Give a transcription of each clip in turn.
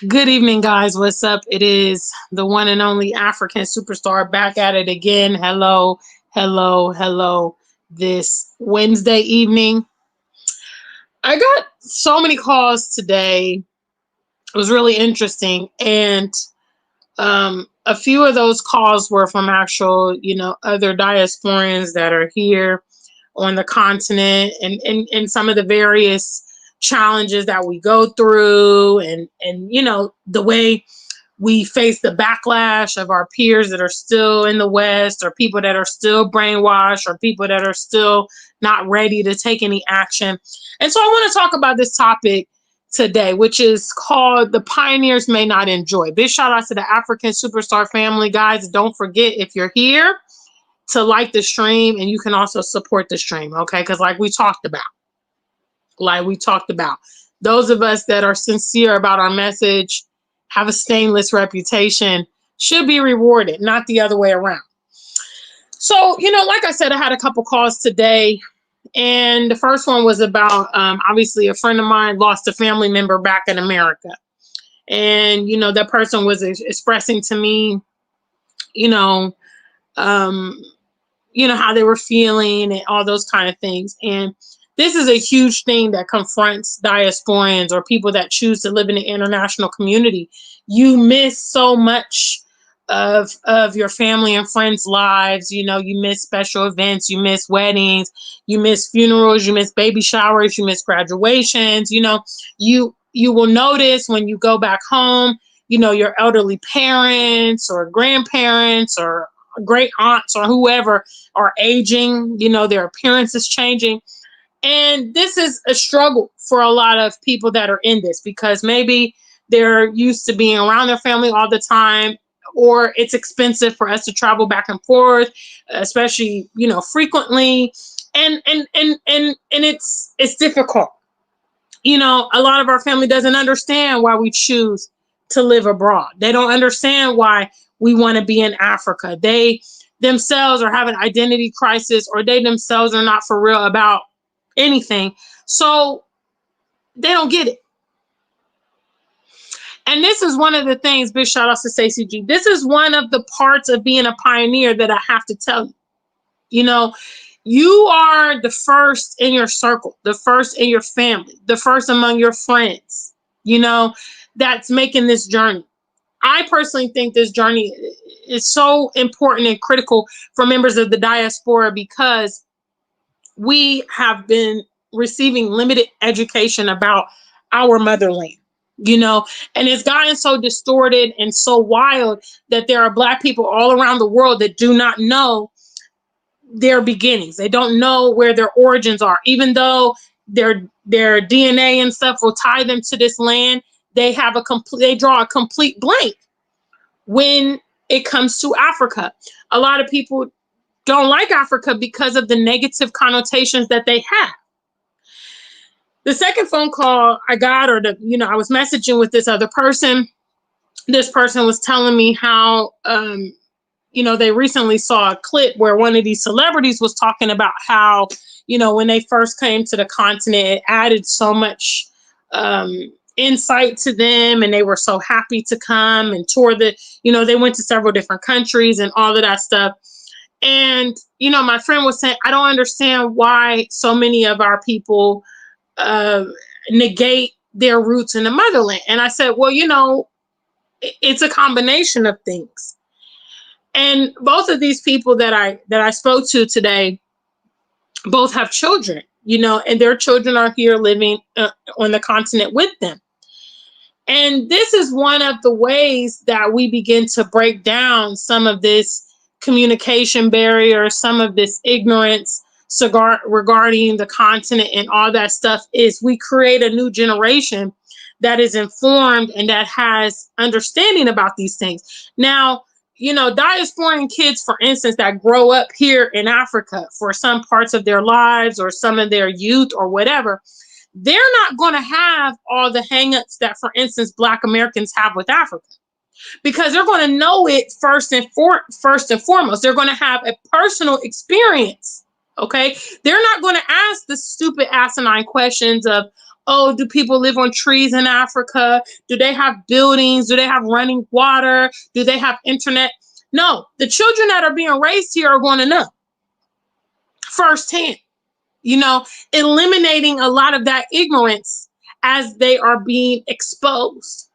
Good evening, guys. What's up? It is the one and only African superstar back at it again. Hello, hello, hello. This Wednesday evening, I got so many calls today. It was really interesting. And a few of those calls were from actual, other diasporans that are here on the continent and some of the various challenges that we go through and the way we face the backlash of our peers that are still in the West, or people that are still brainwashed, or people that are still not ready to take any action. And so I want to talk about this topic today, which is called The Pioneers May Not Enjoy. Big shout out to the African Superstar family, guys. Don't forget, if you're here, to like the stream, and you can also support the stream, okay? Because like we talked about, those of us that are sincere about our message, have a stainless reputation, should be rewarded, not the other way around. So, like I said, I had a couple calls today, and the first one was about, obviously, a friend of mine lost a family member back in America. And, that person was expressing to me, you know, um, how they were feeling and all those kind of things. And this is a huge thing that confronts diasporans or people that choose to live in the international community. You miss so much of your family and friends' lives. You miss special events, you miss weddings, you miss funerals, you miss baby showers, you miss graduations. You will notice when you go back home, your elderly parents or grandparents or great aunts or whoever are aging, their appearance is changing. And this is a struggle for a lot of people that are in this, because maybe they're used to being around their family all the time, or it's expensive for us to travel back and forth, especially, frequently. And it's difficult. A lot of our family doesn't understand why we choose to live abroad. They don't understand why we want to be in Africa. They themselves are having identity crisis, or they themselves are not for real about anything. So they don't get it. And this is one of the things, big shout outs to Stacey G. This is one of the parts of being a pioneer that I have to tell you. You are the first in your circle, the first in your family, the first among your friends, that's making this journey. I personally think this journey is so important and critical for members of the diaspora, because we have been receiving limited education about our motherland, and it's gotten so distorted and so wild that there are Black people all around the world that do not know their beginnings. They don't know where their origins are, even though their DNA and stuff will tie them to this land. They draw a complete blank when it comes to Africa. A lot of people don't like Africa because of the negative connotations that they have. The second phone call I got, I was messaging with this other person. This person was telling me how, they recently saw a clip where one of these celebrities was talking about how, when they first came to the continent, it added so much insight to them, and they were so happy to come and tour they went to several different countries and all of that stuff. And, my friend was saying, I don't understand why so many of our people negate their roots in the motherland. And I said, well, it's a combination of things. And both of these people that I spoke to today both have children, and their children are here living on the continent with them. And this is one of the ways that we begin to break down some of this communication barrier, some of this ignorance regarding the continent and all that stuff, is we create a new generation that is informed and that has understanding about these things. Now, diasporan kids, for instance, that grow up here in Africa for some parts of their lives or some of their youth or whatever, they're not going to have all the hangups that, for instance, Black Americans have with Africa, because they're going to know it first and foremost. They're going to have a personal experience. Okay, they're not going to ask the stupid asinine questions of, oh, do people live on trees in Africa? Do they have buildings? Do they have running water? Do they have internet? No, the children that are being raised here are going to know firsthand, you know, eliminating a lot of that ignorance as they are being exposed.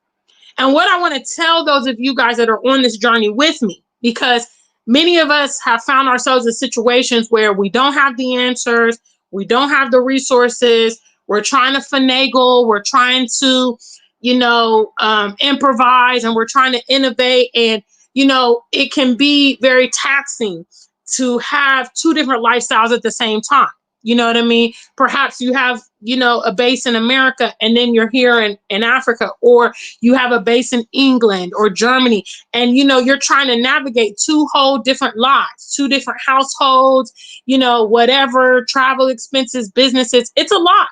And what I want to tell those of you guys that are on this journey with me, because many of us have found ourselves in situations where we don't have the answers, we don't have the resources, we're trying to finagle, we're trying to, improvise, and we're trying to innovate. And, it can be very taxing to have two different lifestyles at the same time. You know what I mean? Perhaps you have, a base in America and then you're here in Africa, or you have a base in England or Germany, and, you're trying to navigate two whole different lives, two different households, whatever, travel expenses, businesses. It's a lot.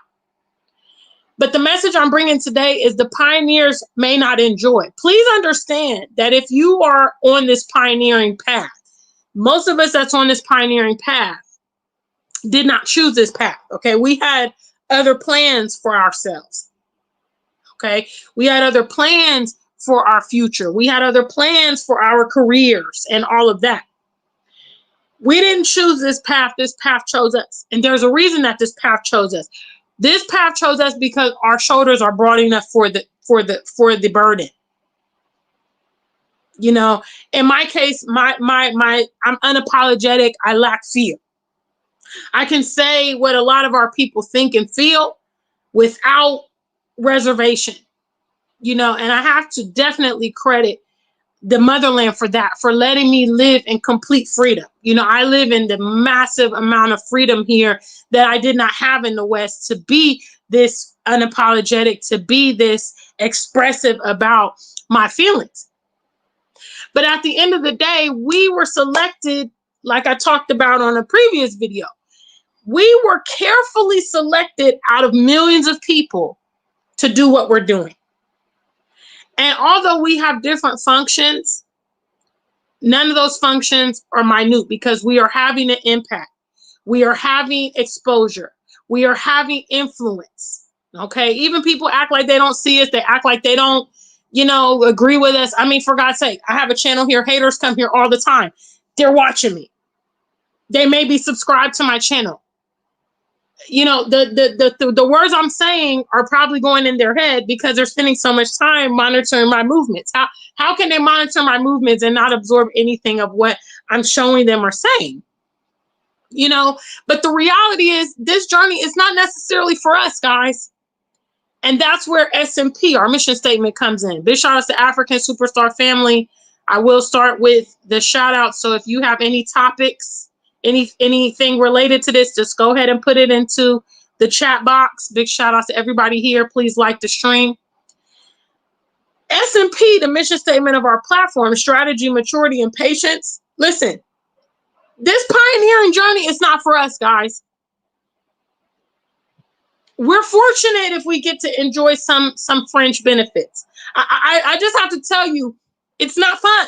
But the message I'm bringing today is the pioneers may not enjoy. Please understand that if you are on this pioneering path, most of us that's on this pioneering path did not choose this path. Okay. We had other plans for ourselves. Okay. We had other plans for our future. We had other plans for our careers and all of that. We didn't choose this path. This path chose us. And there's a reason that this path chose us. This path chose us because our shoulders are broad enough for the burden. In my case, I'm unapologetic. I lack fear. I can say what a lot of our people think and feel without reservation, and I have to definitely credit the motherland for that, for letting me live in complete freedom. I live in the massive amount of freedom here that I did not have in the West, to be this unapologetic, to be this expressive about my feelings. But at the end of the day, we were selected, like I talked about on a previous video. We were carefully selected out of millions of people to do what we're doing. And although we have different functions, none of those functions are minute, because we are having an impact. We are having exposure. We are having influence. Okay. Even people act like they don't see us. They act like they don't, agree with us. I mean, for God's sake, I have a channel here. Haters come here all the time. They're watching me. They may be subscribed to my channel. The words I'm saying are probably going in their head because they're spending so much time monitoring my movements. How can they monitor my movements and not absorb anything of what I'm showing them or saying? But the reality is, this journey is not necessarily for us, guys. And that's where SMP, our mission statement, comes in. Big shout outs to African Superstar family. I will start with the shout out. So if you have any topics, anything related to this, just go ahead and put it into the chat box. Big shout out to everybody here. Please like the stream. SMP, the mission statement of our platform: strategy, maturity, and patience. Listen, this pioneering journey is not for us, guys. We're fortunate if we get to enjoy some fringe benefits. I just have to tell you, it's not fun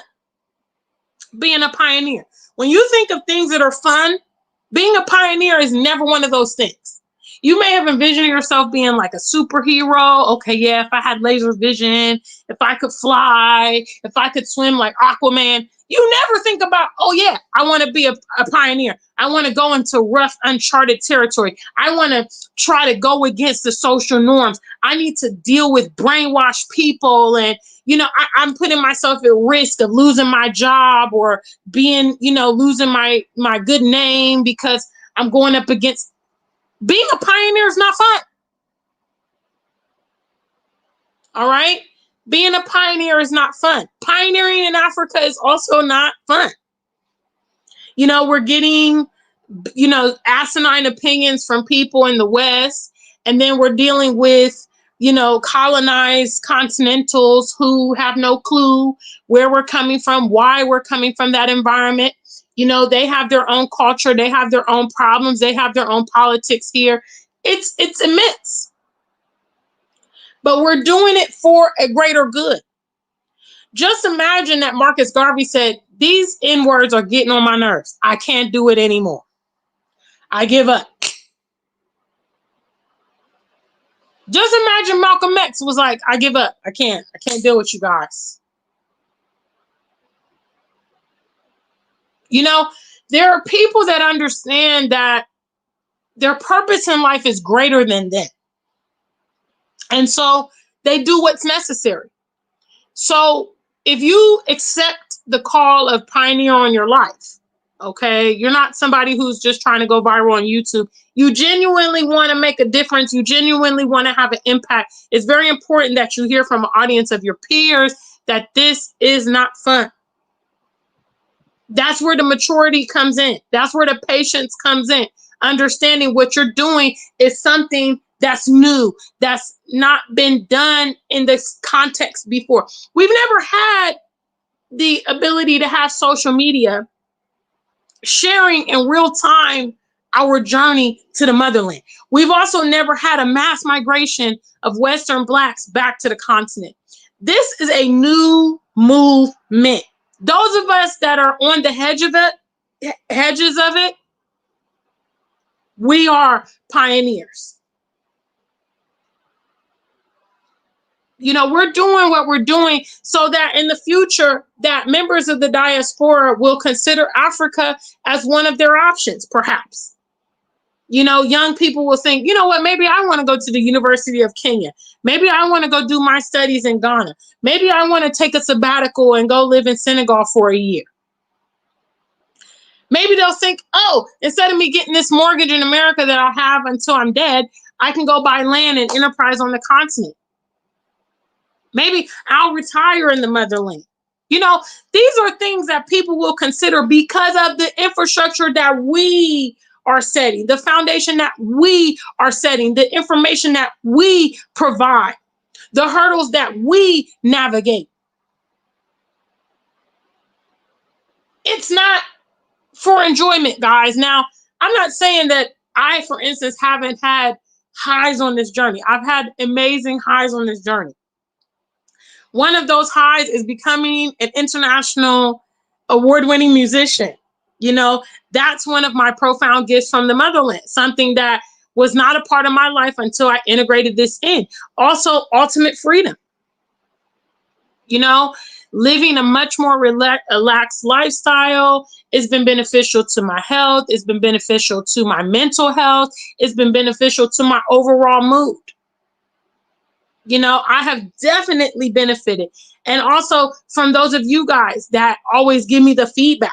being a pioneer. When you think of things that are fun, being a pioneer is never one of those things. You may have envisioned yourself being like a superhero. Okay, yeah, if I had laser vision, if I could fly, if I could swim like Aquaman. You never think about, oh yeah, I want to be a pioneer. I want to go into rough, uncharted territory. I want to try to go against the social norms. I need to deal with brainwashed people, and I'm putting myself at risk of losing my job, or being, losing my good name because I'm going up against. Being a pioneer is not fun. All right? Being a pioneer is not fun. Pioneering in Africa is also not fun. We're getting, asinine opinions from people in the West, and then we're dealing with, colonized continentals who have no clue where we're coming from, why we're coming from that environment. They have their own culture. They have their own problems. They have their own politics here. It's immense. But we're doing it for a greater good. Just imagine that Marcus Garvey said, these N-words are getting on my nerves. I can't do it anymore. I give up. Just imagine Malcolm X was like, I give up. I can't deal with you guys. You know, there are people that understand that their purpose in life is greater than them. And so they do what's necessary. So if you accept the call of pioneer on your life, okay, you're not somebody who's just trying to go viral on YouTube. You genuinely want to make a difference. You genuinely want to have an impact. It's very important that you hear from an audience of your peers that this is not fun. That's where the maturity comes in. That's where the patience comes in. Understanding what you're doing is something that's new, that's not been done in this context before. We've never had the ability to have social media sharing in real time our journey to the motherland. We've also never had a mass migration of Western Blacks back to the continent. This is a new movement. Those of us that are on the hedges of it, we are pioneers. You know, we're doing what we're doing so that in the future that members of the diaspora will consider Africa as one of their options, perhaps. You know, young people will think, you know what, maybe I want to go to the University of Kenya. Maybe I want to go do my studies in Ghana. Maybe I want to take a sabbatical and go live in Senegal for a year. Maybe they'll think, oh, instead of me getting this mortgage in America that I have until I'm dead, I can go buy land and enterprise on the continent. Maybe I'll retire in the motherland. You know, these are things that people will consider because of the infrastructure that we are setting, the foundation that we are setting, the information that we provide, the hurdles that we navigate. It's not for enjoyment, guys. Now, I'm not saying that I, for instance, haven't had highs on this journey. I've had amazing highs on this journey. One of those highs is becoming an international award-winning musician. You know, that's one of my profound gifts from the motherland, something that was not a part of my life until I integrated this in. Also, ultimate freedom. You know, living a much more relaxed lifestyle. It's been beneficial to my health. It's been beneficial to my mental health. It's been beneficial to my overall mood. You know, I have definitely benefited. And also from those of you guys that always give me the feedback.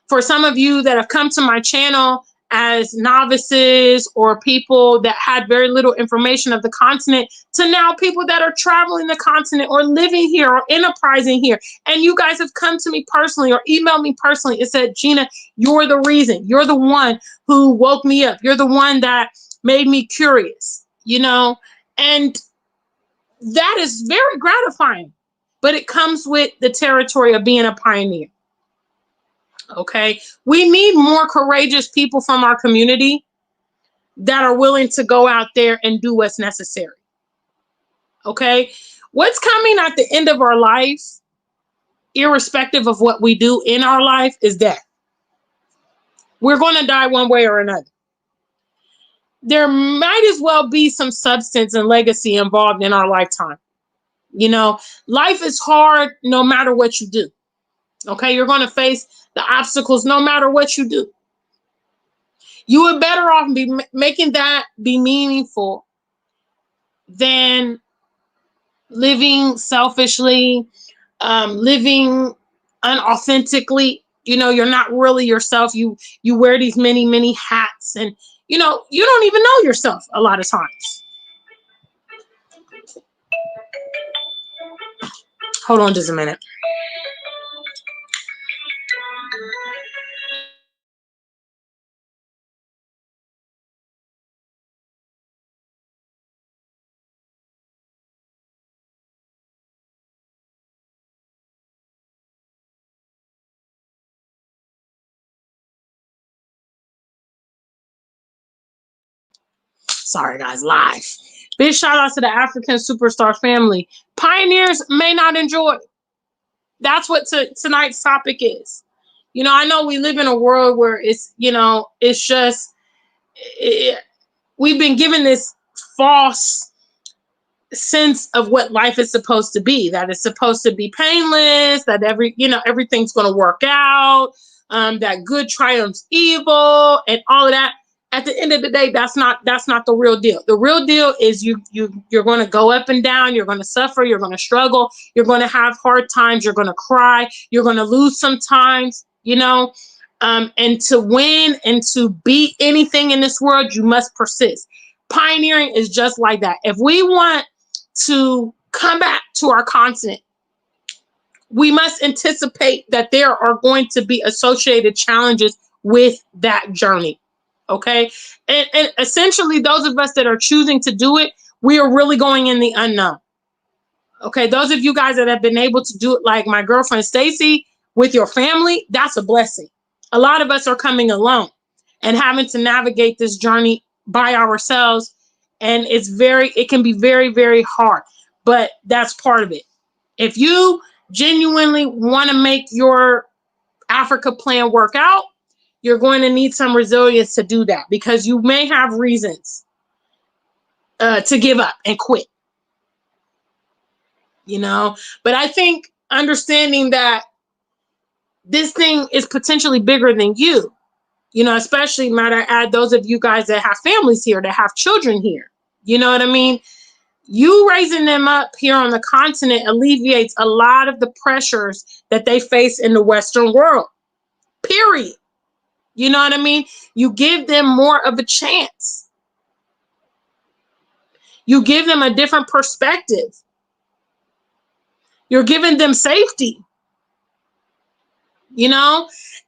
For some of you that have come to my channel as novices or people that had very little information of the continent to now people that are traveling the continent or living here or enterprising here. And you guys have come to me personally or emailed me personally and said, Gina, you're the reason. You're the one who woke me up. You're the one that made me curious, you know, and that is very gratifying, but it comes with the territory of being a pioneer. Okay. We need more courageous people from our community that are willing to go out there and do what's necessary. Okay. What's coming at the end of our life, irrespective of what we do in our life, is death. We're going to die one way or another. There might as well be some substance and legacy involved in our lifetime. You know, life is hard no matter what you do. Okay, you're going to face the obstacles no matter what you do. You would better off be making that be meaningful than living selfishly, living unauthentically. You know, you're not really yourself. You wear these many hats, and you know you don't even know yourself a lot of times. Hold on just a minute. Sorry, guys, live. Big shout out to the African Superstar family. Pioneers may not enjoy. That's what tonight's topic is. You know, I know we live in a world where it's, you know, it's just, we've been given this false sense of what life is supposed to be, that it's supposed to be painless, that everything's going to work out, that good triumphs evil and all of that. At the end of the day, that's not the real deal. The real deal is you're going to go up and down, you're going to suffer, you're going to struggle, you're going to have hard times, you're going to cry, you're going to lose sometimes, and to win and to beat anything in this world, you must persist. Pioneering is just like that. If we want to come back to our continent, we must anticipate that there are going to be associated challenges with that journey. Okay. And essentially, those of us that are choosing to do it, we are really going in the unknown. Okay. Those of you guys that have been able to do it, like my girlfriend Stacy, with your family, that's a blessing. A lot of us are coming alone and having to navigate this journey by ourselves. And it can be very, very hard, but that's part of it. If you genuinely want to make your Africa plan work out, you're going to need some resilience to do that, because you may have reasons to give up and quit, But I think understanding that this thing is potentially bigger than you, especially, might I add, those of you guys that have families here, that have children here, you know what I mean? You raising them up here on the continent alleviates a lot of the pressures that they face in the Western world, period. You know what I mean? You give them more of a chance. You give them a different perspective. You're giving them safety,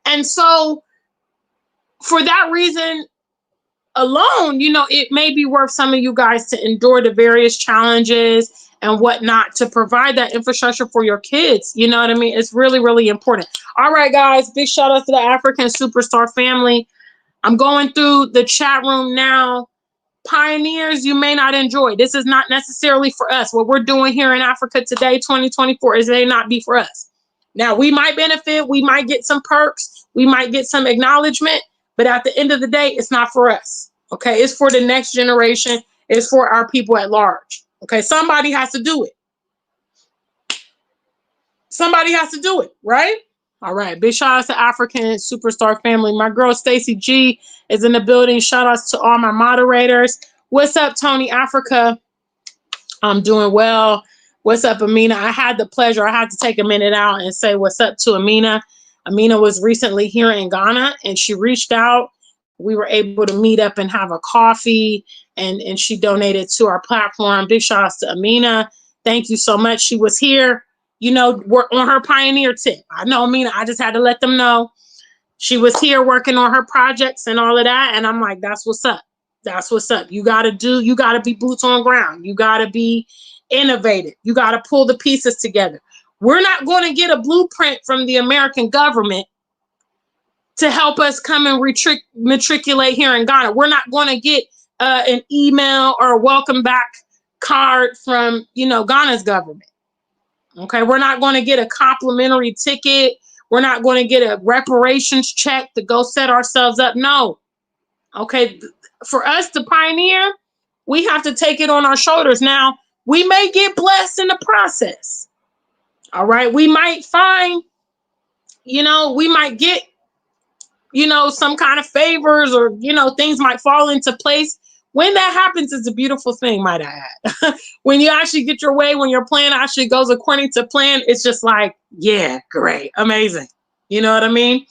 And so for that reason alone, it may be worth some of you guys to endure the various challenges and whatnot to provide that infrastructure for your kids. You know what I mean? It's really, really important. All right, guys, big shout out to the African Superstar family. I'm going through the chat room now. Pioneers, you may not enjoy. This is not necessarily for us. What we're doing here in Africa today, 2024, is may not be for us. Now, we might benefit. We might get some perks. We might get some acknowledgement. But at the end of the day, it's not for us. Okay, it's for the next generation. It's for our people at large. Okay, somebody has to do it. Somebody has to do it, right? All right, big shout outs to African Superstar family. My girl Stacy G is in the building. Shout outs to all my moderators. What's up, Tony Africa? I'm doing well. What's up, Amina? I had to take a minute out and say what's up to Amina. Amina was recently here in Ghana and she reached out. We were able to meet up and have a coffee, and she donated to our platform. Big shout outs to Amina. Thank you so much. She was here, we're on her pioneer tip. I know, Amina, I just had to let them know. She was here working on her projects and all of that. And I'm like, that's what's up. That's what's up. You got to be boots on ground. You got to be innovative. You got to pull the pieces together. We're not going to get a blueprint from the American government to help us come and matriculate here in Ghana. We're not going to get an email or a welcome back card from, Ghana's government. Okay, we're not going to get a complimentary ticket. We're not going to get a reparations check to go set ourselves up. No. Okay, for us to pioneer, we have to take it on our shoulders. Now, we may get blessed in the process. All right, we might find, we might get, some kind of favors, or, things might fall into place. When that happens, it's a beautiful thing, might I add. When you actually get your way, when your plan actually goes according to plan, it's just like, yeah, great, amazing. You know what I mean?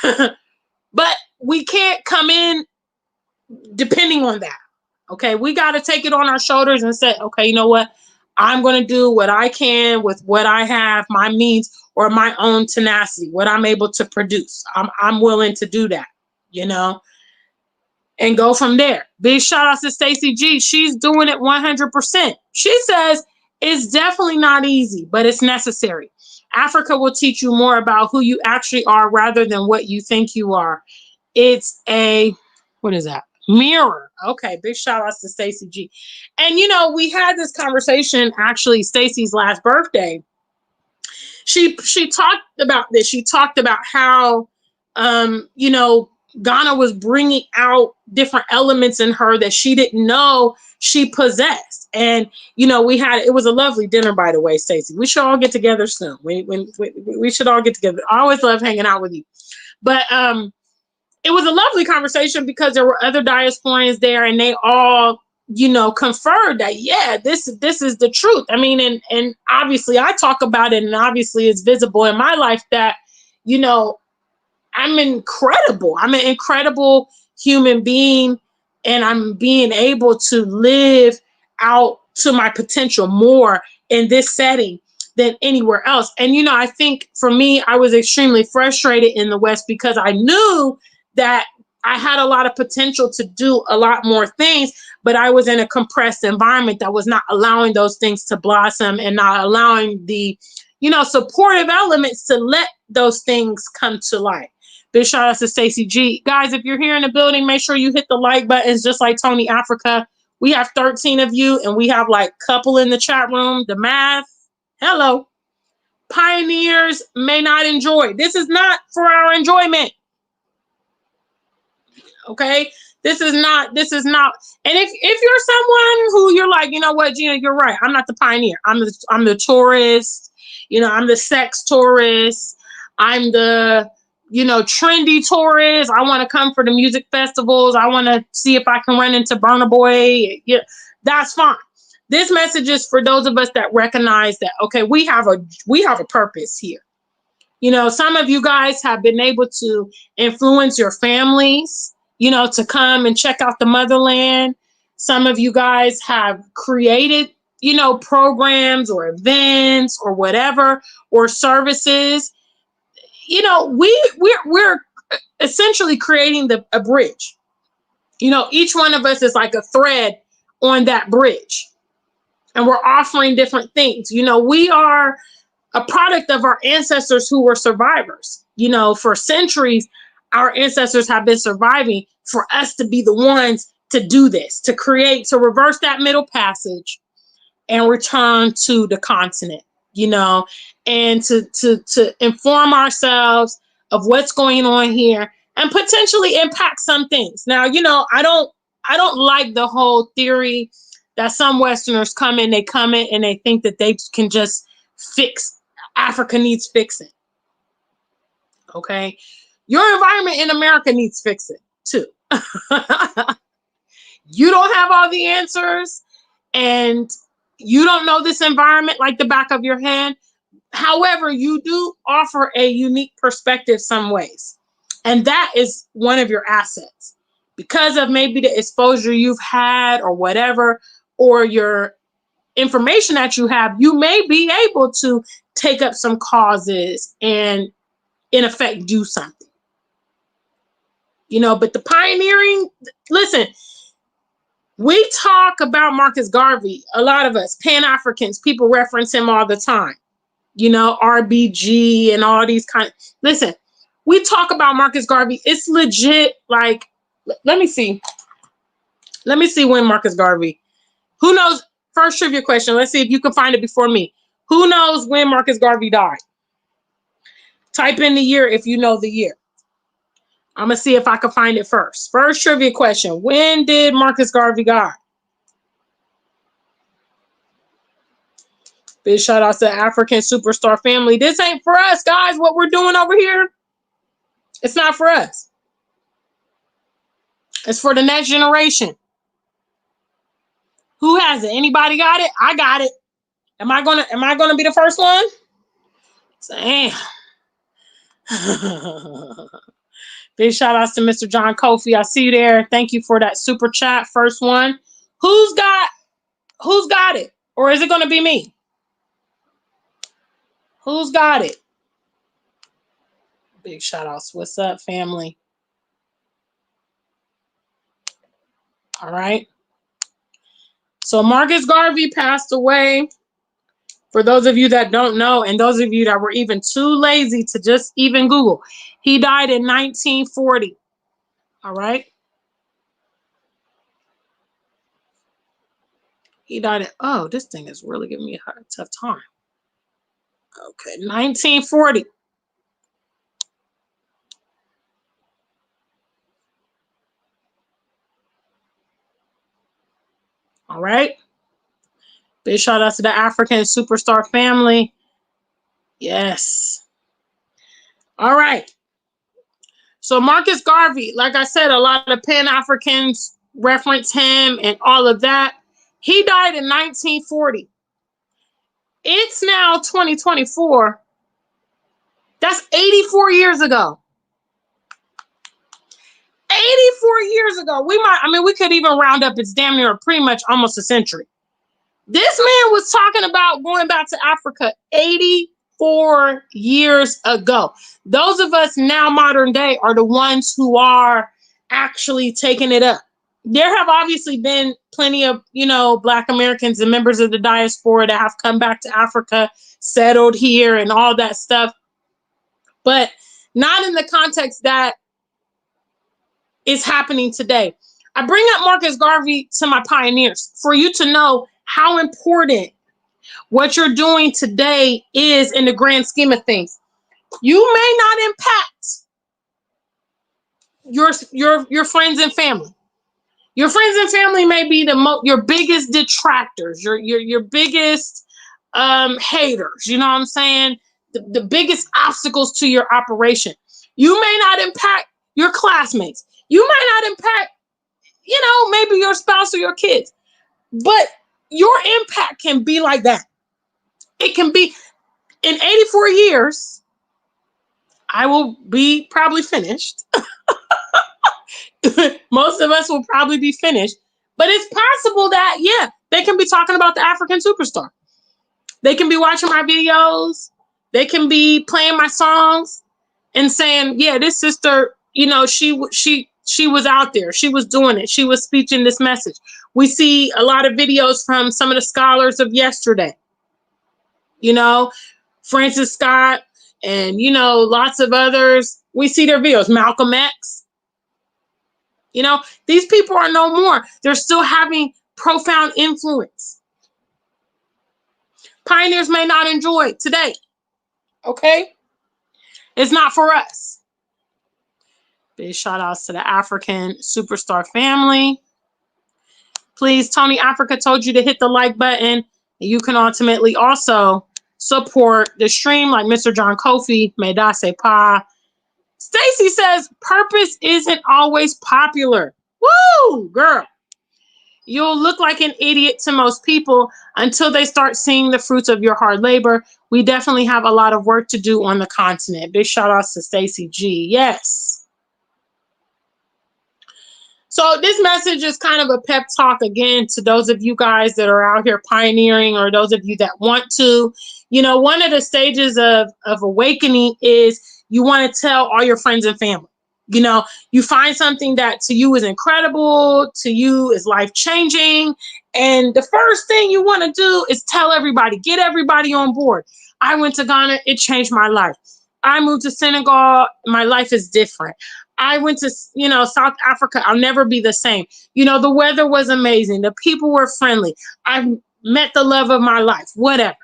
But we can't come in depending on that. Okay, we got to take it on our shoulders and say, okay, you know what? I'm going to do what I can with what I have, my means, or my own tenacity, what I'm able to produce. I'm willing to do that, and go from there. Big shout out to Stacy G. She's doing it 100%. She says it's definitely not easy, but it's necessary. Africa will teach you more about who you actually are rather than what you think you are. It's a, what is that? Mirror. Okay, big shout outs to Stacy G. And we had this conversation, actually, Stacy's last birthday. She talked about this. She talked about how, Ghana was bringing out different elements in her that she didn't know she possessed. And it was a lovely dinner, by the way, Stacey. We should all get together soon. We should all get together. I always love hanging out with you. But it was a lovely conversation because there were other diasporians there, and they all, conferred that, yeah, this is the truth. I mean, and obviously I talk about it, and obviously it's visible in my life that, I'm incredible. I'm an incredible human being, and I'm being able to live out to my potential more in this setting than anywhere else. And, I think for me, I was extremely frustrated in the West because I knew that I had a lot of potential to do a lot more things, but I was in a compressed environment that was not allowing those things to blossom and not allowing the, supportive elements to let those things come to light. Big shout out to Stacey G. Guys, if you're here in the building, make sure you hit the like buttons just like Tony Africa. We have 13 of you, and we have like a couple in the chat room. The math. Hello. Pioneers may not enjoy. This is not for our enjoyment. Okay? This is not. And if you're someone who you're like, you know what, Gina, you're right. I'm not the pioneer. I'm the tourist. I'm the sex tourist. I'm the trendy tourists. I want to come for the music festivals. I want to see if I can run into Burna Boy. Yeah, that's fine. This message is for those of us that recognize that, okay, we have a purpose here. Some of you guys have been able to influence your families, to come and check out the motherland. Some of you guys have created, programs or events or whatever, or services. We're essentially creating a bridge. Each one of us is like a thread on that bridge, and we're offering different things. We are a product of our ancestors who were survivors. For centuries, our ancestors have been surviving for us to be the ones to do this, to reverse that middle passage and return to the continent, and to inform ourselves of what's going on here and potentially impact some things. Now, I don't like the whole theory that some Westerners come in and they think that they can just fix Africa needs fixing. Okay. Your environment in America needs fixing too. You don't have all the answers, and you don't know this environment like the back of your hand. However, you do offer a unique perspective some ways. And that is one of your assets because of maybe the exposure you've had or whatever, or your information that you have. You may be able to take up some causes and in effect do something. But the pioneering, listen, we talk about Marcus Garvey, a lot of us, Pan-Africans, people reference him all the time. RBG and all these listen, we talk about Marcus Garvey. It's legit. Like, let me see when Marcus Garvey, who knows? First trivia question. Let's see if you can find it before me. Who knows when Marcus Garvey died? Type in the year if you know the year. I'm going to see if I can find it first. First trivia question. When did Marcus Garvey die? Big shout out to the African superstar family. This ain't for us, guys. What we're doing over here, it's not for us. It's for the next generation. Who has it? Anybody got it? I got it. Am I gonna be the first one? Damn. Big shout outs to Mr. John Kofi. I see you there. Thank you for that super chat. First one. Who's got it? Or is it gonna be me? Who's got it? Big shout outs. What's up, family? All right. So Marcus Garvey passed away. For those of you that don't know, and those of you that were even too lazy to just even Google, he died in 1940. All right. He died at, oh, this thing is really giving me a tough time. Okay, 1940. All right. Big shout out to the African superstar family. Yes. All right. So Marcus Garvey, like I said, a lot of Pan-Africans reference him and all of that. He died in 1940. It's now 2024. That's 84 years ago. 84 years ago. We could even round up, it's damn near pretty much almost a century. This man was talking about going back to Africa 84 years ago. Those of us now modern day are the ones who are actually taking it up. There have obviously been plenty of, Black Americans and members of the diaspora that have come back to Africa, settled here and all that stuff, but not in the context that is happening today. I bring up Marcus Garvey to my pioneers for you to know how important what you're doing today is in the grand scheme of things. You may not impact your friends and family. Your friends and family may be your biggest detractors, your biggest haters. You know what I'm saying? The biggest obstacles to your operation. You may not impact your classmates. You might not impact, maybe your spouse or your kids. But your impact can be like that. It can be in 84 years. I will be probably finished. Most of us will probably be finished. But it's possible that, yeah, they can be talking about the African superstar. They can be watching my videos. They can be playing my songs and saying, yeah, this sister, she was out there. She was doing it. She was speaking this message. We see a lot of videos from some of the scholars of yesterday. Francis Scott and, lots of others. We see their videos. Malcolm X. These people are no more. They're still having profound influence. Pioneers may not enjoy it today. Okay? It's not for us. Big shout outs to the African superstar family. Please, Tony Africa told you to hit the like button. You can ultimately also support the stream like Mr. John Kofi. May da se pa. Stacy says, purpose isn't always popular. Woo, girl. You'll look like an idiot to most people until they start seeing the fruits of your hard labor. We definitely have a lot of work to do on the continent. Big shout outs to Stacy G. Yes. So this message is kind of a pep talk again to those of you guys that are out here pioneering, or those of you that want to. One of the stages of awakening is you want to tell all your friends and family. You find something that to you is incredible, to you is life-changing, and the first thing you want to do is tell everybody, get everybody on board. I went to Ghana, it changed my life. I moved to Senegal, my life is different. I went to, South Africa, I'll never be the same. The weather was amazing. The people were friendly. I met the love of my life, whatever.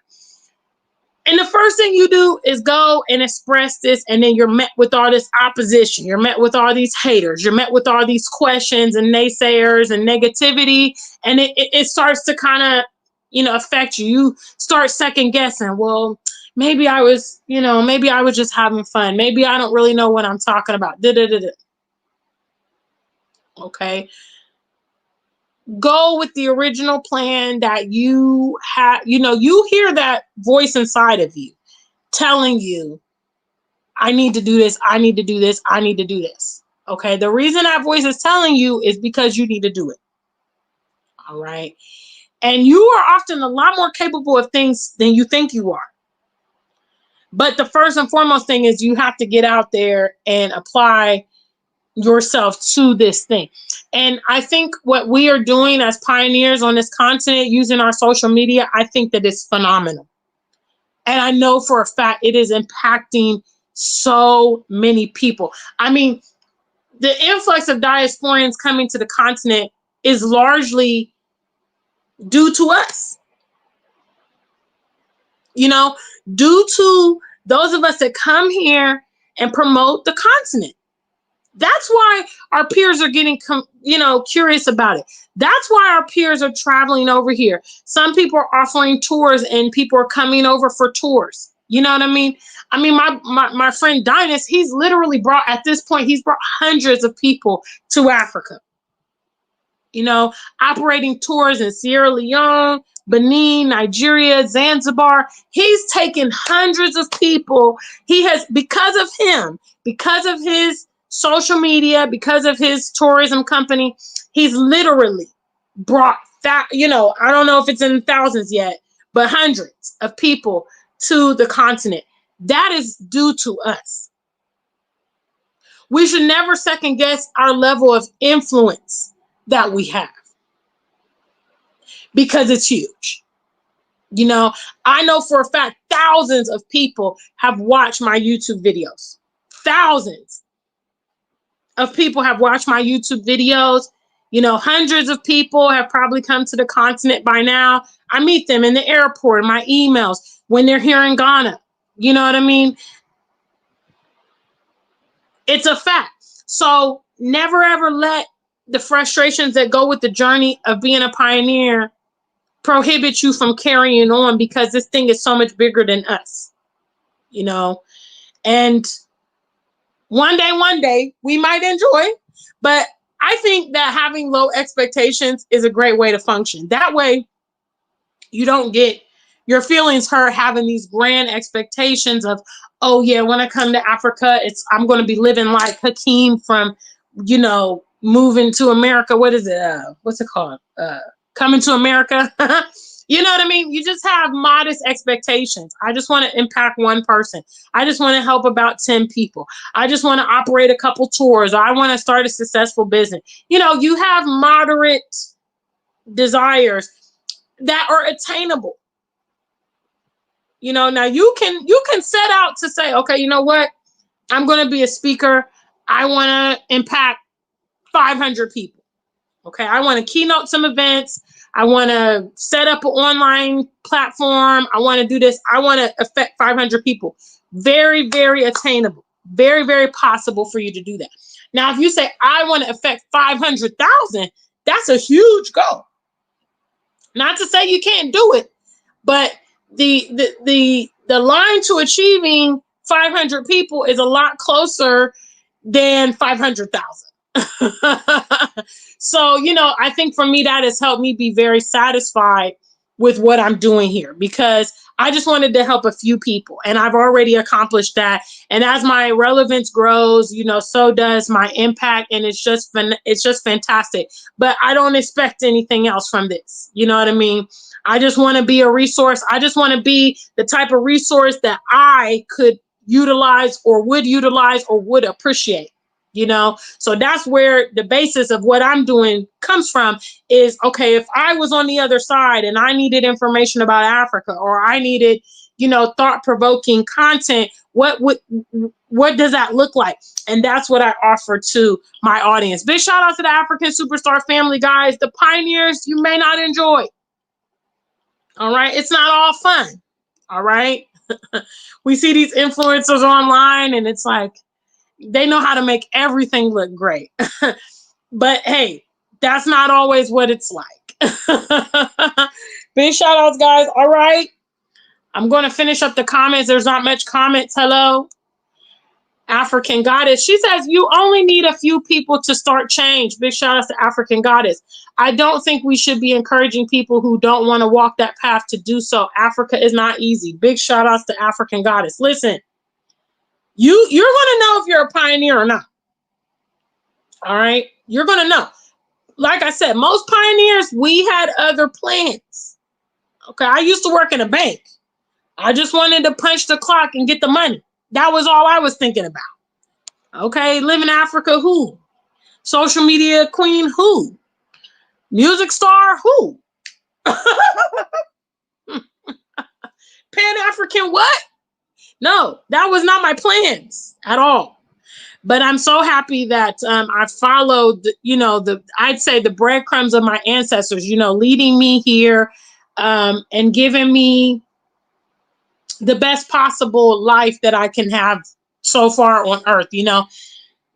And the first thing you do is go and express this, and then you're met with all this opposition. You're met with all these haters. You're met with all these questions and naysayers and negativity, and it starts to kind of, affect you. You start second guessing. Well, maybe I was just having fun. Maybe I don't really know what I'm talking about. Okay. Go with the original plan that you have. You hear that voice inside of you telling you, I need to do this, I need to do this, I need to do this. Okay. The reason that voice is telling you is because you need to do it. All right. And you are often a lot more capable of things than you think you are. But the first and foremost thing is you have to get out there and apply yourself to this thing. And I think what we are doing as pioneers on this continent using our social media, I think that it's phenomenal. And I know for a fact it is impacting so many people. I mean, the influx of diasporians coming to the continent is largely due to us. Due to those of us that come here and promote the continent. That's why our peers are getting, curious about it. That's why our peers are traveling over here. Some people are offering tours and people are coming over for tours. You know what I mean? I mean, my friend Dynas, he's literally brought, at this point, he's brought hundreds of people to Africa, operating tours in Sierra Leone, Benin, Nigeria, Zanzibar. He's taken hundreds of people. He has, because of his social media, because of his tourism company, he's literally brought that, I don't know if it's in the thousands yet, but hundreds of people to the continent. That is due to us. We should never second guess our level of influence that we have, because it's huge. I know for a fact thousands of people have watched my YouTube videos. Thousands of people have watched my YouTube videos. Hundreds of people have probably come to the continent by now. I meet them in the airport, in my emails, when they're here in Ghana. You know what I mean? It's a fact. So never ever let the frustrations that go with the journey of being a pioneer prohibit you from carrying on, because this thing is so much bigger than us, and one day we might enjoy, but I think that having low expectations is a great way to function. That way you don't get your feelings hurt having these grand expectations of, oh yeah, when I come to Africa, I'm going to be living like Hakeem from, moving to America. What is it? What's it called? Coming to America. You know what I mean? You just have modest expectations. I just want to impact one person. I just want to help about 10 people. I just want to operate a couple tours. Or I want to start a successful business. You have moderate desires that are attainable. Now you can set out to say, okay, you know what? I'm going to be a speaker. I want to impact 500 people. Okay, I want to keynote some events. I want to set up an online platform. I want to do this. I want to affect 500 people. Very, very attainable. Very, very possible for you to do that. Now, if you say, I want to affect 500,000, that's a huge goal. Not to say you can't do it, but the line to achieving 500 people is a lot closer than 500,000. So, I think for me, that has helped me be very satisfied with what I'm doing here, because I just wanted to help a few people, and I've already accomplished that. And as my relevance grows, so does my impact, and it's just fantastic. But I don't expect anything else from this. You know what I mean? I just want to be a resource. I just want to be the type of resource that I could utilize or would appreciate. So that's where the basis of what I'm doing comes from is, okay, if I was on the other side and I needed information about Africa, or I needed, thought-provoking content, what does that look like? And that's what I offer to my audience. Big shout out to the African Superstar family, guys. The pioneers you may not enjoy. All right. It's not all fun. All right. We see these influencers online and it's like, they know how to make everything look great. But hey, that's not always what it's like. Big shout outs, guys. All right. I'm going to finish up the comments. There's not much comments. Hello. African Goddess. She says, you only need a few people to start change. Big shout outs to African Goddess. I don't think we should be encouraging people who don't want to walk that path to do so. Africa is not easy. Big shout outs to African Goddess. Listen. You're going to know if you're a pioneer or not. All right. You're going to know. Like I said, most pioneers, we had other plans. Okay. I used to work in a bank. I just wanted to punch the clock and get the money. That was all I was thinking about. Okay. Live in Africa, who? Social media queen, who? Music star, who? Pan-African what? No, that was not my plans at all. But I'm so happy that I followed, I'd say the breadcrumbs of my ancestors, leading me here and giving me the best possible life that I can have so far on earth.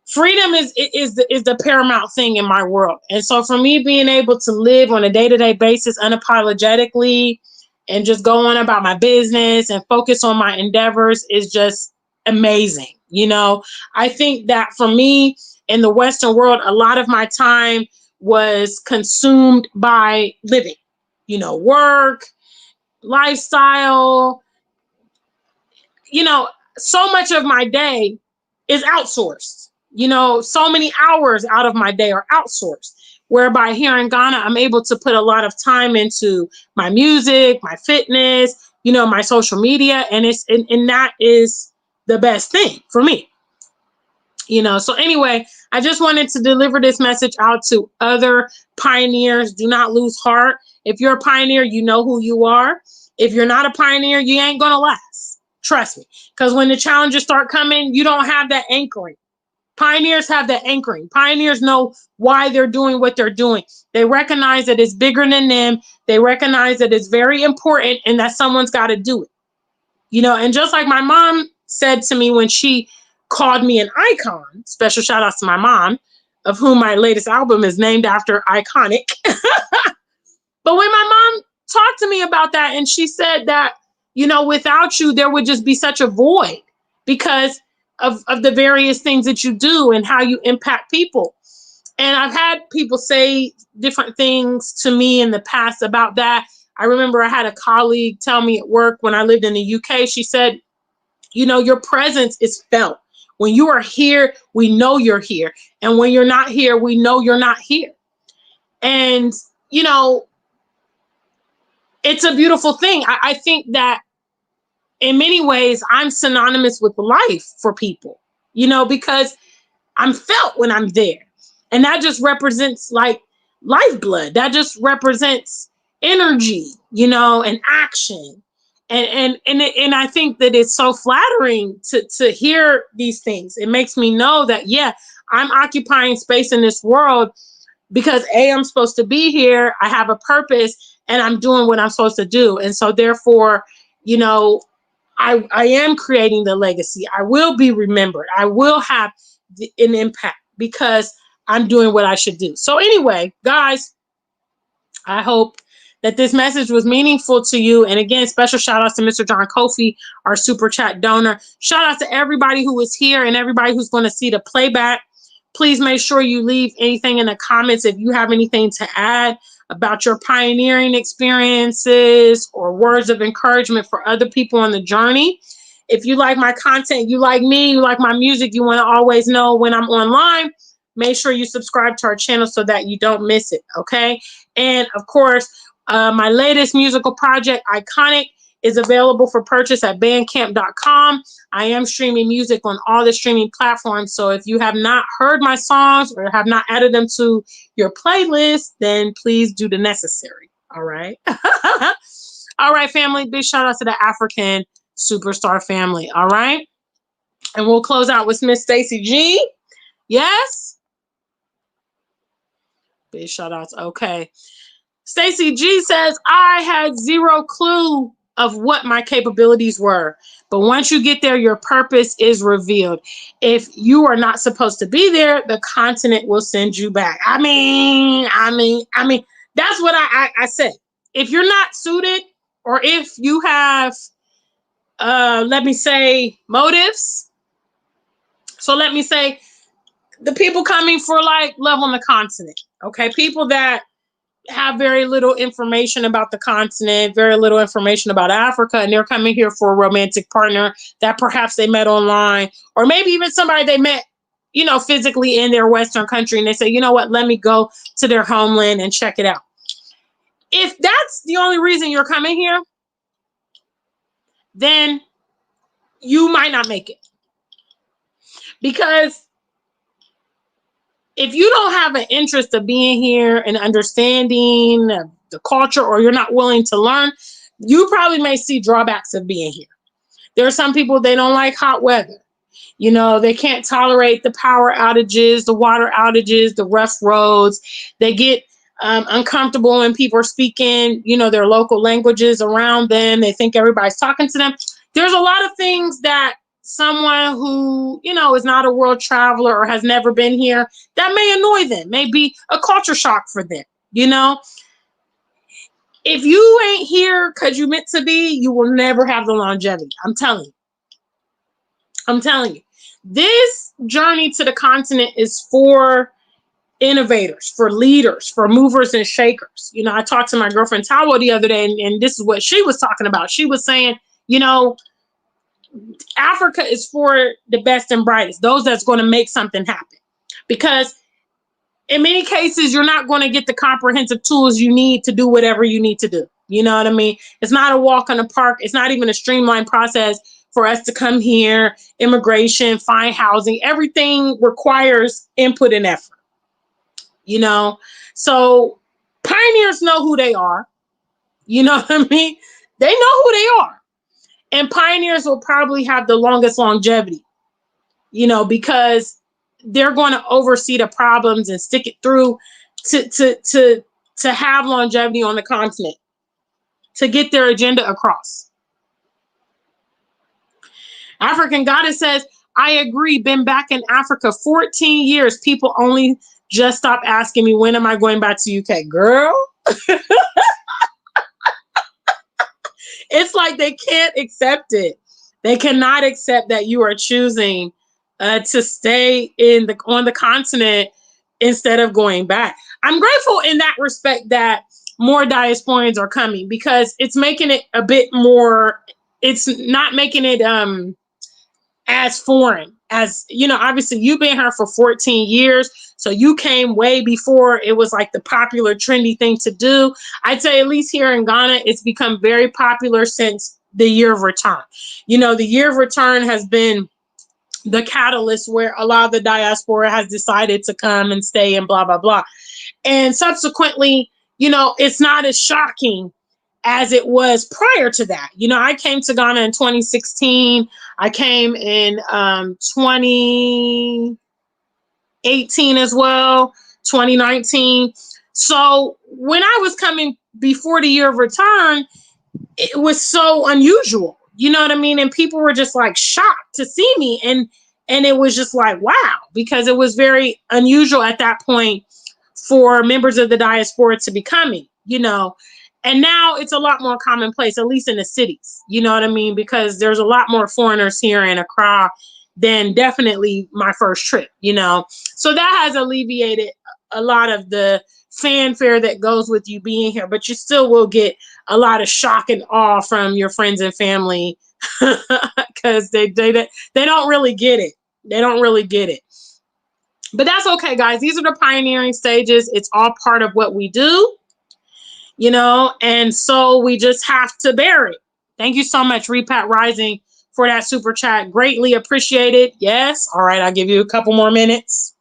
freedom is the paramount thing in my world. And so for me, being able to live on a day-to-day basis unapologetically and just go on about my business and focus on my endeavors is just amazing. You know, I think that for me in the Western world, a lot of my time was consumed by living, you know, work, lifestyle, you know, so much of my day is outsourced. You know, so many hours out of my day are outsourced. Whereby here in Ghana, I'm able to put a lot of time into my music, my fitness, you know, my social media, and and that is the best thing for me. You know, so anyway, I just wanted to deliver this message out to other pioneers. Do not lose heart. If you're a pioneer, you know who you are. If you're not a pioneer, you ain't gonna last. Trust me. Because when the challenges start coming, you don't have that anchoring. Pioneers have that anchoring. Pioneers know why they're doing what they're doing. They recognize that it's bigger than them. They recognize that it's very important and that someone's got to do it. You know, and just like my mom said to me when she called me an icon, special shout outs to my mom, of whom my latest album is named after, Iconic. But when my mom talked to me about that, and she said that, you know, without you, there would just be such a void because of the various things that you do and how you impact people. And I've had people say different things to me in the past about that. I remember I had a colleague tell me at work when I lived in the UK, she said, you know, your presence is felt. When you are here, we know you're here. And when you're not here, we know you're not here. And, you know, it's a beautiful thing. I think that in many ways, I'm synonymous with life for people, you know, because I'm felt when I'm there. And that just represents like lifeblood. That just represents energy, you know, and action. And I think that it's so flattering to hear these things. It makes me know that, yeah, I'm occupying space in this world because A, I'm supposed to be here. I have a purpose and I'm doing what I'm supposed to do. And so therefore, you know, I am creating the legacy. I will be remembered. I will have an impact because I'm doing what I should do. So anyway, guys, I hope that this message was meaningful to you. And again, special shout outs to Mr. John Kofi, our super chat donor. Shout out to everybody who was here and everybody who's going to see the playback. Please make sure you leave anything in the comments if you have anything to add about your pioneering experiences or words of encouragement for other people on the journey. If you like my content, you like me, you like my music, you want to always know when I'm online, make sure you subscribe to our channel so that you don't miss it, okay? And of course, my latest musical project, Iconic, is available for purchase at bandcamp.com. I am streaming music on all the streaming platforms. So if you have not heard my songs or have not added them to your playlist, then please do the necessary. All right. All right, family. Big shout out to the African superstar family. All right. And we'll close out with Miss Stacy G. Yes. Big shout outs. Okay. Stacy G says, I had zero clue of what my capabilities were. But once you get there, your purpose is revealed. If you are not supposed to be there, the continent will send you back. I mean, that's what I said. If you're not suited, or if you have, let me say, motives. So let me say, the people coming for like love on the continent. Okay, people that have very little information about the continent, very little information about Africa, and they're coming here for a romantic partner that perhaps they met online, or maybe even somebody they met, you know, physically in their Western country, and they say, you know what, let me go to their homeland and check it out. If that's the only reason you're coming here, then you might not make it. Because if you don't have an interest of being here and understanding the culture, or you're not willing to learn, you probably may see drawbacks of being here. There are some people, they don't like hot weather. You know, they can't tolerate the power outages, the water outages, the rough roads. They get uncomfortable when people are speaking, you know, their local languages around them. They think everybody's talking to them. There's a lot of things that someone who, is not a world traveler or has never been here, that may annoy them, may be a culture shock for them. If you ain't here because you meant to be, you will never have the longevity. I'm telling you. This journey to the continent is for innovators, for leaders, for movers and shakers. I talked to my girlfriend Tawo the other day, and this is what she was talking about. She was saying, Africa is for the best and brightest, those that's going to make something happen. Because in many cases, you're not going to get the comprehensive tools you need to do whatever you need to do. You know what I mean? It's not a walk in the park. It's not even a streamlined process for us to come here, immigration, find housing. Everything requires input and effort. So pioneers know who they are. You know what I mean? They know who they are. And pioneers will probably have the longest longevity, because they're going to oversee the problems and stick it through to have longevity on the continent, to get their agenda across. African Goddess says, I agree. Been back in Africa 14 years. People only just stop asking me, when am I going back to UK? Girl. It's like they can't accept it. They cannot accept that you are choosing to stay on the continent instead of going back. I'm grateful in that respect that more diasporans are coming, because it's making it a bit more. It's not making it as foreign as, obviously you've been here for 14 years. So you came way before it was like the popular trendy thing to do. I'd say at least here in Ghana, it's become very popular since the year of return. The year of return has been the catalyst where a lot of the diaspora has decided to come and stay and blah, blah, blah. And subsequently, it's not as shocking as it was prior to that. I came to Ghana in 2016. I came in 2018 as well, 2019. So when I was coming before the year of return, it was so unusual. You know what I mean? And people were just like shocked to see me. And it was just like, wow, because it was very unusual at that point for members of the diaspora to be coming, And now it's a lot more commonplace, at least in the cities. You know what I mean? Because there's a lot more foreigners here in Accra than definitely my first trip, So that has alleviated a lot of the fanfare that goes with you being here, but you still will get a lot of shock and awe from your friends and family because they don't really get it. They don't really get it. But that's okay, guys. These are the pioneering stages. It's all part of what we do, and so we just have to bear it. Thank you so much, Repat Rising, for that super chat. Greatly appreciated. Yes. All right. I'll give you a couple more minutes.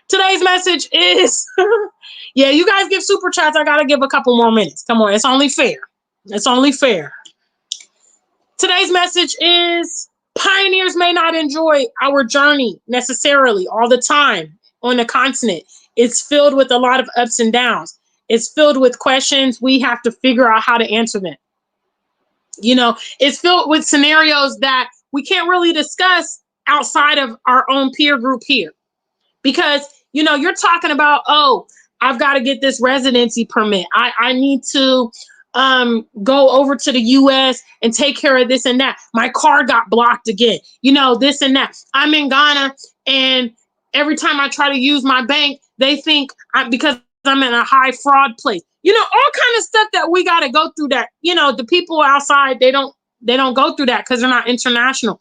Today's message is, yeah, you guys give super chats. I got to give a couple more minutes. Come on. It's only fair. It's only fair. Today's message is, pioneers may not enjoy our journey necessarily all the time on the continent. It's filled with a lot of ups and downs. It's filled with questions. We have to figure out how to answer them. It's filled with scenarios that we can't really discuss outside of our own peer group here. Because, you're talking about, oh, I've got to get this residency permit. I need to go over to the US and take care of this and that. My car got blocked again, this and that. I'm in Ghana, and every time I try to use my bank, they think because I'm in a high fraud place, all kind of stuff that we got to go through that, the people outside, they don't go through that because they're not international,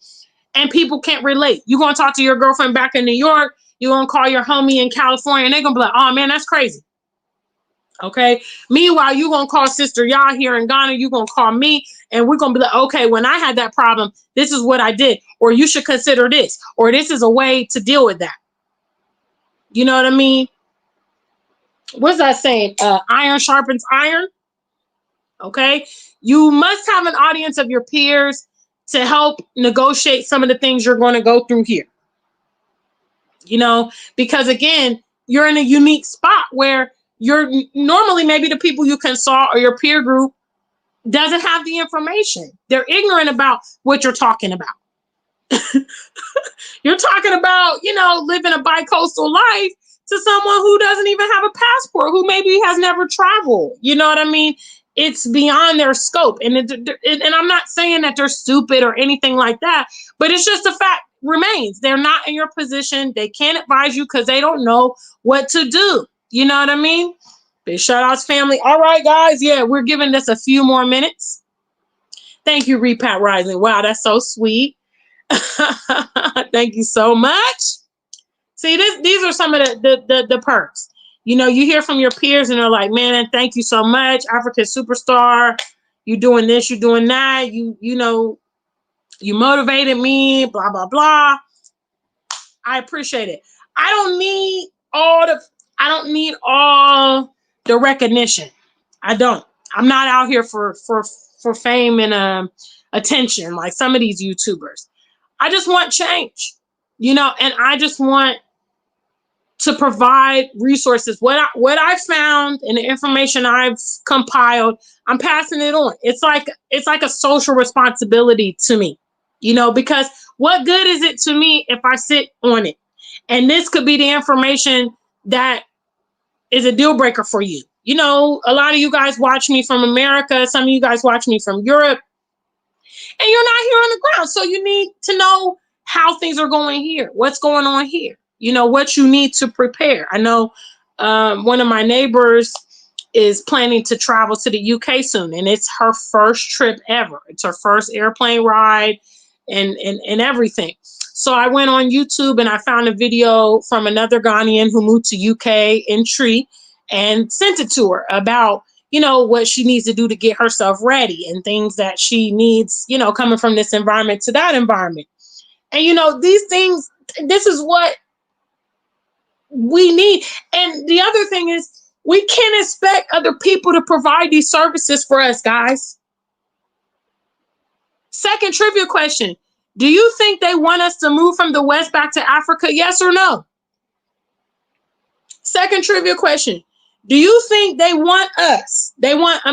and people can't relate. You're going to talk to your girlfriend back in New York. You're going to call your homie in California, and they're going to be like, oh man, that's crazy. Okay. Meanwhile, you're going to call Sister Ya here in Ghana. You're going to call me, and we're going to be like, okay, when I had that problem, this is what I did. Or you should consider this. Or this is a way to deal with that. You know what I mean? What's that saying? Iron sharpens iron. Okay. You must have an audience of your peers to help negotiate some of the things you're going to go through here. Because again, you're in a unique spot where you're normally maybe the people you consult or your peer group doesn't have the information. They're ignorant about what you're talking about. You're talking about, living a bi-coastal life to someone who doesn't even have a passport, who maybe has never traveled. You know what I mean? It's beyond their scope. And I'm not saying that they're stupid or anything like that, but it's just a fact remains. They're not in your position. They can't advise you because they don't know what to do. You know what I mean? Big shout outs, family. All right, guys. Yeah, we're giving this a few more minutes. Thank you, Repat Rising. Wow, that's so sweet. Thank you so much. See, these are some of the perks. You hear from your peers and they're like, man, thank you so much. African superstar. You doing this, you doing that. You motivated me, blah, blah, blah. I appreciate it. I don't need all the recognition. I don't. I'm not out here for fame and attention like some of these YouTubers. I just want change, and I just want to provide resources. What I found and the information I've compiled, I'm passing it on. It's like a social responsibility to me, because what good is it to me if I sit on it? And this could be the information that is a deal breaker for you. A lot of you guys watch me from America. Some of you guys watch me from Europe. And you're not here on the ground. So you need to know how things are going here. What's going on here? What you need to prepare. I know one of my neighbors is planning to travel to the UK soon. And it's her first trip ever. It's her first airplane ride and everything. So I went on YouTube and I found a video from another Ghanaian who moved to UK in Tree and sent it to her about what she needs to do to get herself ready and things that she needs, coming from this environment to that environment. And, these things, this is what we need. And the other thing is, we can't expect other people to provide these services for us, guys. Second trivia question. Do you think they want us to move from the West back to Africa? Yes or no? Second trivia question. Do you think they want us? They want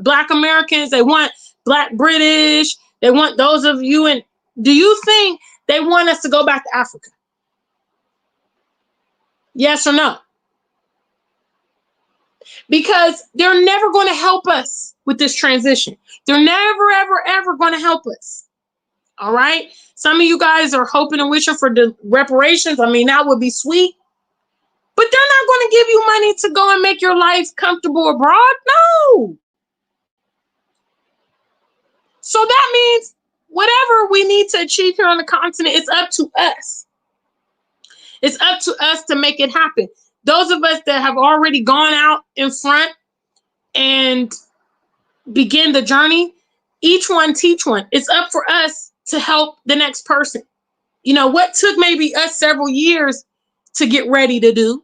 Black Americans. They want Black British. They want those of you. And do you think they want us to go back to Africa? Yes or no? Because they're never going to help us with this transition. They're never, ever, ever going to help us. All right. Some of you guys are hoping and wishing for the reparations. I mean, that would be sweet. But they're not going to give you money to go and make your life comfortable abroad. No. So that means whatever we need to achieve here on the continent, it's up to us. It's up to us to make it happen. Those of us that have already gone out in front and begin the journey, each one teach one. It's up for us to help the next person. What took maybe us several years to get ready to do,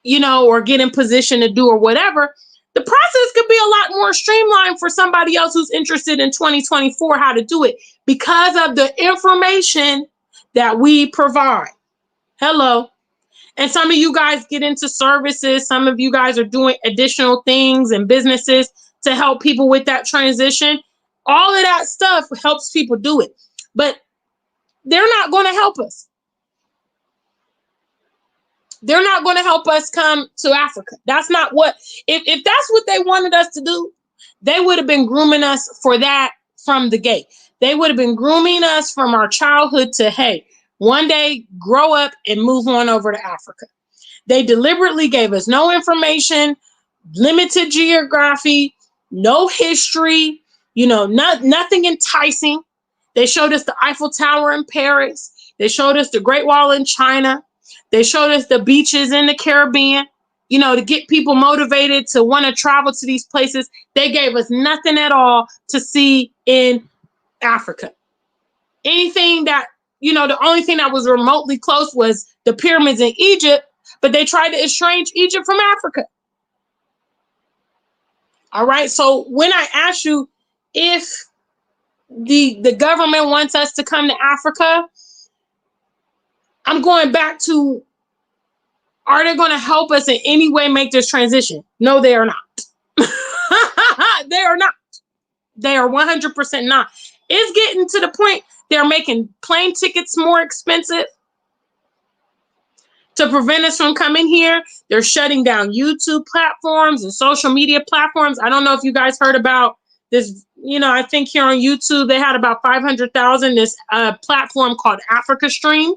or get in position to do or whatever, the process could be a lot more streamlined for somebody else who's interested in 2024 how to do it because of the information that we provide. Hello. And some of you guys get into services. Some of you guys are doing additional things and businesses to help people with that transition. All of that stuff helps people do it. But they're not going to help us. They're not going to help us come to Africa. That's not what, if that's what they wanted us to do, they would have been grooming us for that from the gate. They would have been grooming us from our childhood to, hey, one day grow up and move on over to Africa. They deliberately gave us no information, limited geography, no history, nothing enticing. They showed us the Eiffel Tower in Paris. They showed us the Great Wall in China. They showed us the beaches in the Caribbean, to get people motivated to want to travel to these places. They gave us nothing at all to see in Africa. Anything that, the only thing that was remotely close was the pyramids in Egypt, but they tried to estrange Egypt from Africa. All right. So when I ask you if the government wants us to come to Africa, I'm going back to, are they going to help us in any way make this transition? No, they are not. They are not. They are 100% not. It's getting to the point They're making plane tickets more expensive to prevent us from coming here. They're shutting down YouTube platforms and social media platforms. I don't know if you guys heard about this. I think here on YouTube, they had about 500,000, this platform called Africa Stream.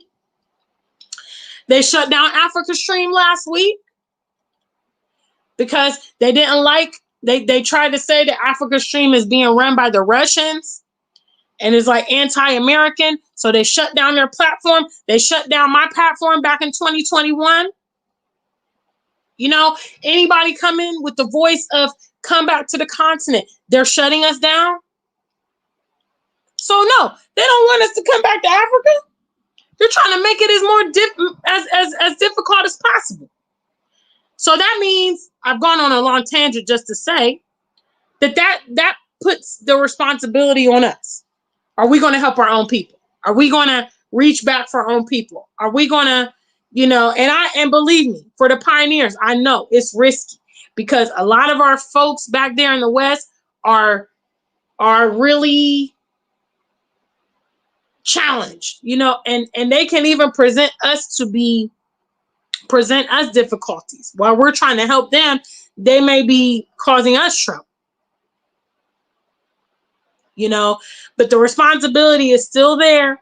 They shut down Africa Stream last week because they didn't like, they tried to say that Africa Stream is being run by the Russians and is like anti-American. So they shut down their platform. They shut down my platform back in 2021. Anybody come in with the voice of come back to the continent, they're shutting us down. So no, they don't want us to come back to Africa. They're trying to make it as difficult as possible. So that means I've gone on a long tangent just to say that puts the responsibility on us. Are we going to help our own people? Are we going to reach back for our own people? Are we going to, and believe me, for the pioneers, I know it's risky because a lot of our folks back there in the West are really challenged, and they can even present us difficulties while we're trying to help them. They may be causing us trouble. But the responsibility is still there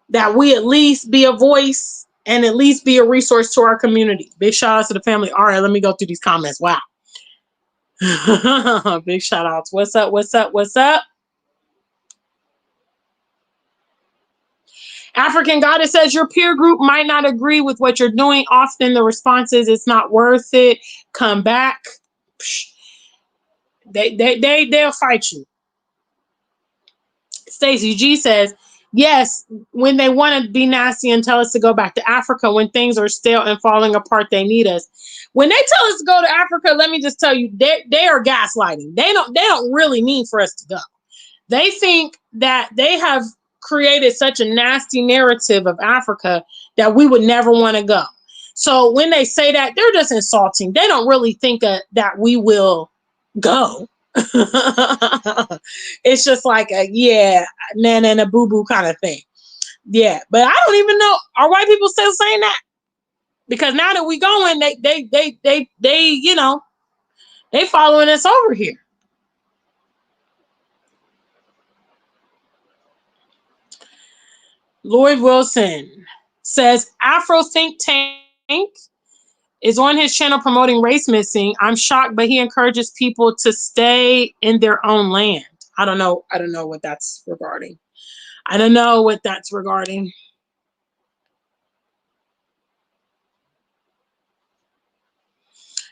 that we at least be a voice and at least be a resource to our community. Big shout out to the family. All right, let me go through these comments. Wow. Big shout outs. What's up? What's up? What's up? African Goddess says your peer group might not agree with what you're doing. Often the response is it's not worth it. Come back. They'll fight you. Stacey G says, yes, when they want to be nasty and tell us to go back to Africa, when things are stale and falling apart, they need us. When they tell us to go to Africa, let me just tell you, they are gaslighting. They don't really mean for us to go. They think that they have created such a nasty narrative of Africa that we would never want to go. So when they say that, they're just insulting. They don't really think that we will go. It's just like a nana and a boo boo kind of thing. Yeah, but I don't even know, are white people still saying that? Because now that we going, they following us over here. Lloyd Wilson says Afro think tank is on his channel promoting race mixing. I'm shocked, but he encourages people to stay in their own land. I don't know what that's regarding.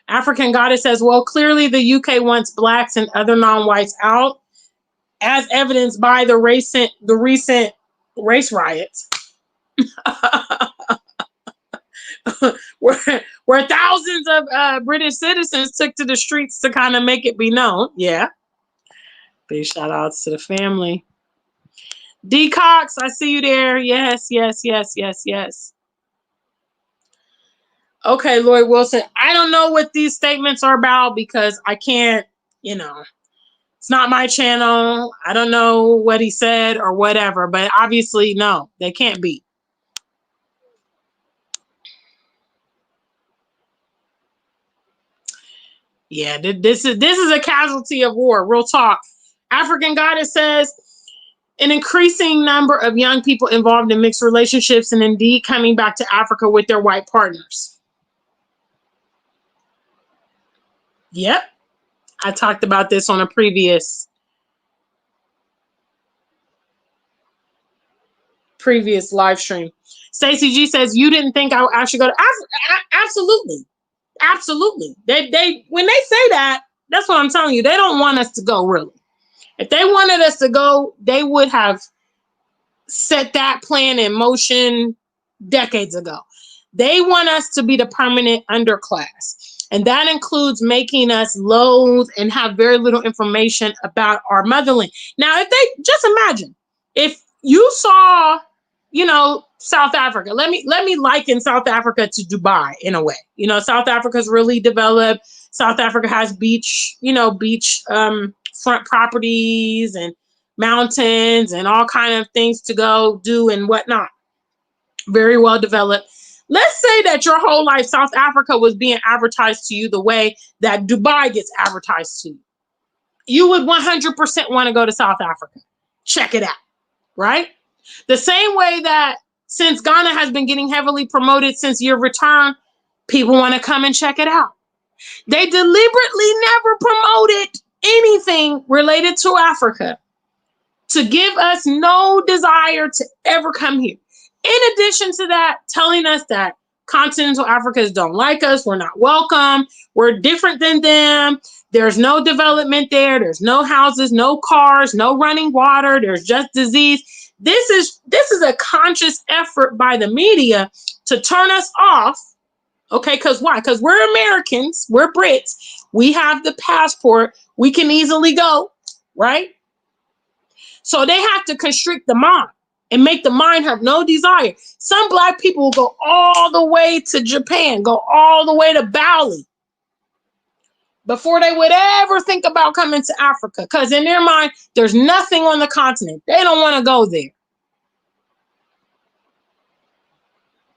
African Goddess says, well, clearly the UK wants blacks and other non-whites out, as evidenced by the recent race riots. where thousands of British citizens took to the streets to kind of make it be known. Yeah. Big shout outs to the family. D Cox, I see you there. Yes. Okay, Lloyd Wilson. I don't know what these statements are about because I can't, it's not my channel. I don't know what he said or whatever, but obviously, no, they can't be. Yeah, this is a casualty of war. Real talk. African Goddess says an increasing number of young people involved in mixed relationships and indeed coming back to Africa with their white partners. Yep. I talked about this on a previous live stream. Stacey G says, you didn't think I should go to Africa? Absolutely. Absolutely. They when they say that, that's what I'm telling you. They don't want us to go, really. If they wanted us to go, they would have set that plan in motion decades ago. They want us to be the permanent underclass. And that includes making us loathe and have very little information about our motherland. Now, if they just imagine if you saw, South Africa, let me liken South Africa to Dubai in a way. South Africa's really developed. South Africa has beach front properties and mountains and all kind of things to go do and whatnot. Very well developed. Let's say that your whole life South Africa was being advertised to you the way that Dubai gets advertised to you. You would 100% want to go to South Africa. Check it out, right? The same way that since Ghana has been getting heavily promoted since your return, people want to come and check it out. They deliberately never promoted anything related to Africa to give us no desire to ever come here. In addition to that, telling us that continental Africans don't like us, we're not welcome, we're different than them, there's no development there, there's no houses, no cars, no running water, there's just disease. This is a conscious effort by the media to turn us off. Okay, because why? Because we're Americans, we're Brits, we have the passport, we can easily go, right? So they have to constrict the mind and make the mind have no desire. Some Black people will go all the way to Japan, go all the way to Bali before they would ever think about coming to Africa. Because in their mind, there's nothing on the continent. They don't want to go there.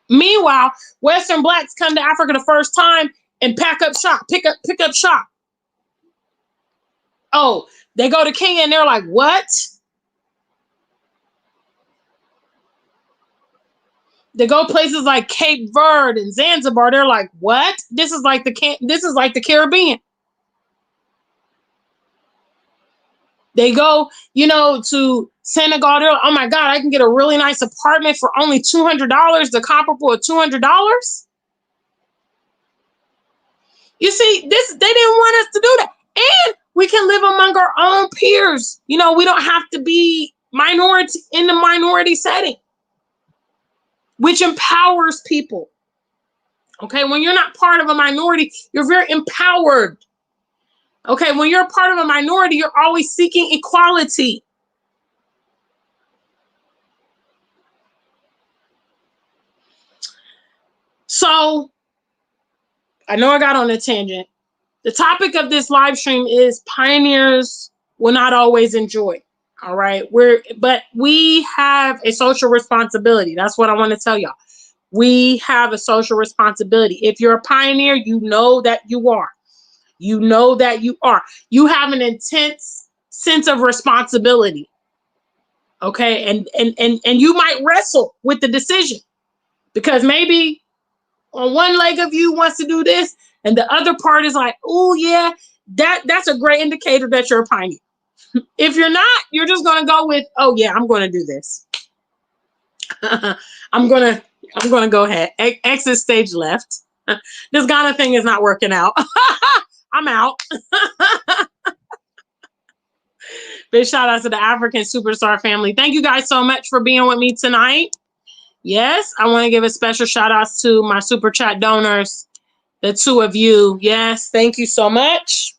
Meanwhile, Western Blacks come to Africa the first time and pick up shop. Oh, they go to Kenya and they're like, what? They go places like Cape Verde and Zanzibar. They're like, what? This is like the Caribbean. They go, to Senegal. They're like, oh my God, I can get a really nice apartment for only $200, the comparable of $200. You see, they didn't want us to do that. And we can live among our own peers. We don't have to be minority in the minority setting, which empowers people. Okay, when you're not part of a minority, you're very empowered. Okay, when you're a part of a minority, you're always seeking equality. So, I know I got on a tangent. The topic of this live stream is pioneers will not always enjoy. All right, but we have a social responsibility. That's what I want to tell y'all. We have a social responsibility. If you're a pioneer, you know that you are. You know that you are. You have an intense sense of responsibility. Okay, and you might wrestle with the decision because maybe on one leg of you wants to do this, and the other part is like, oh yeah, that's a great indicator that you're a pioneer. If you're not, you're just gonna go with, oh yeah, I'm gonna do this. I'm gonna go ahead. Exit stage left. This Ghana thing is not working out. I'm out. Big shout out to the African Superstar family. Thank you guys so much for being with me tonight. Yes, I want to give a special shout out to my super chat donors, the two of you. Yes, thank you so much.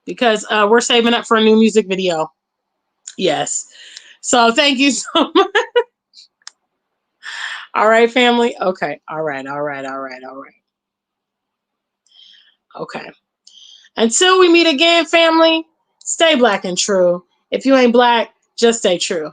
Because we're saving up for a new music video. Yes. So thank you so much. All right, family. Okay. All right. Okay. Until we meet again, family, stay Black and true. If you ain't Black, just stay true.